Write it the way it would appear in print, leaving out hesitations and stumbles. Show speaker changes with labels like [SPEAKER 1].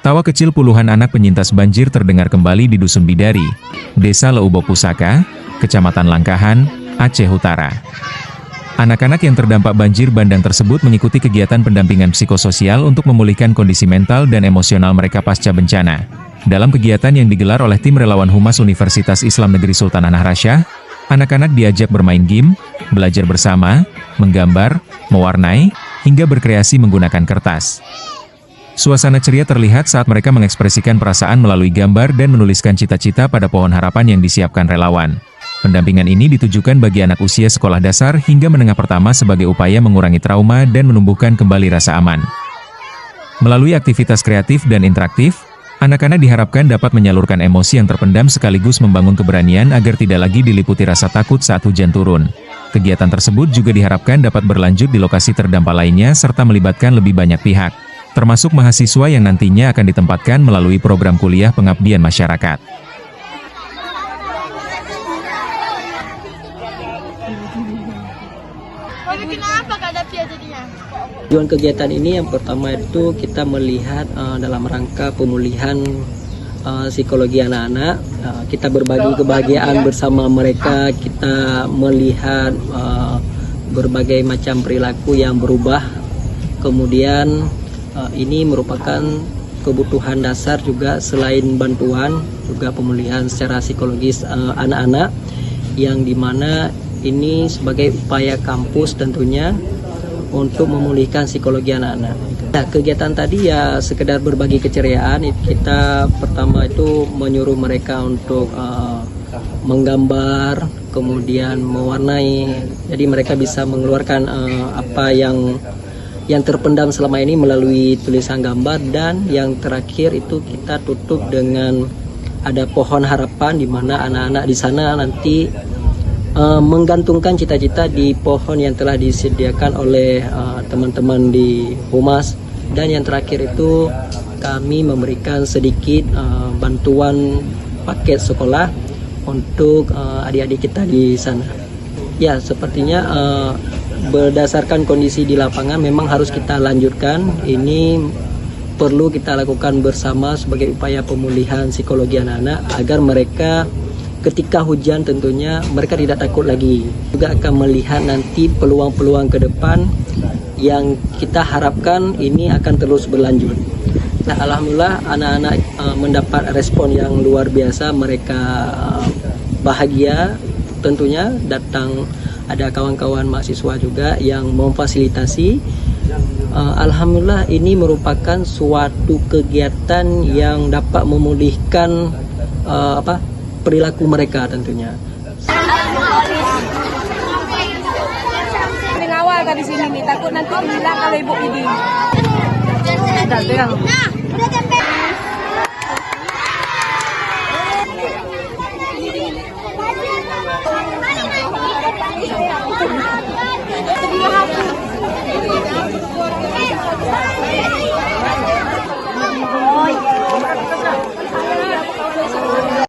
[SPEAKER 1] Tawa kecil puluhan anak penyintas banjir terdengar kembali di Dusun Bidari, Desa Leubo Pusaka, Kecamatan Langkahan, Aceh Utara. Anak-anak yang terdampak banjir bandang tersebut mengikuti kegiatan pendampingan psikososial untuk memulihkan kondisi mental dan emosional mereka pasca bencana. Dalam kegiatan yang digelar oleh tim relawan Humas Universitas Islam Negeri Sultan Hasyah, anak-anak diajak bermain game, belajar bersama, menggambar, mewarnai, hingga berkreasi menggunakan kertas. Suasana ceria terlihat saat mereka mengekspresikan perasaan melalui gambar dan menuliskan cita-cita pada pohon harapan yang disiapkan relawan. Pendampingan ini ditujukan bagi anak usia sekolah dasar hingga menengah pertama sebagai upaya mengurangi trauma dan menumbuhkan kembali rasa aman. Melalui aktivitas kreatif dan interaktif, anak-anak diharapkan dapat menyalurkan emosi yang terpendam sekaligus membangun keberanian agar tidak lagi diliputi rasa takut saat hujan turun. Kegiatan tersebut juga diharapkan dapat berlanjut di lokasi terdampak lainnya serta melibatkan lebih banyak pihak, termasuk mahasiswa yang nantinya akan ditempatkan melalui program kuliah pengabdian masyarakat.
[SPEAKER 2] Kenapa Kak Dapia jadinya?
[SPEAKER 3] Tujuan kegiatan ini yang pertama itu kita melihat dalam rangka pemulihan psikologi anak-anak. Kita berbagi kebahagiaan bersama mereka, kita melihat berbagai macam perilaku yang berubah. Kemudian ini merupakan kebutuhan dasar juga selain bantuan, juga pemulihan secara psikologis anak-anak, yang dimana ini sebagai upaya kampus tentunya untuk memulihkan psikologi anak-anak. Nah, kegiatan tadi ya sekedar berbagi keceriaan. Kita pertama itu menyuruh mereka untuk menggambar, kemudian mewarnai. Jadi mereka bisa mengeluarkan apa yang terpendam selama ini melalui tulisan gambar, dan yang terakhir itu kita tutup dengan ada pohon harapan di mana anak-anak di sana nanti menggantungkan cita-cita di pohon yang telah disediakan oleh teman-teman di Humas. Dan yang terakhir itu kami memberikan sedikit bantuan paket sekolah untuk adik-adik kita di sana. Ya, sepertinya berdasarkan kondisi di lapangan memang harus kita lanjutkan. Ini perlu kita lakukan bersama sebagai upaya pemulihan psikologi anak-anak agar mereka ketika hujan tentunya mereka tidak takut lagi. Juga akan melihat nanti peluang-peluang ke depan yang kita harapkan ini akan terus berlanjut. Nah, alhamdulillah anak-anak mendapat respon yang luar biasa. Mereka bahagia tentunya. Datang ada kawan-kawan mahasiswa juga yang memfasilitasi. Alhamdulillah ini merupakan suatu kegiatan yang dapat memulihkan perilaku mereka tentunya.
[SPEAKER 2] Awal tadi sini nih, takut nanti hilang kalau ibu ini. Nah,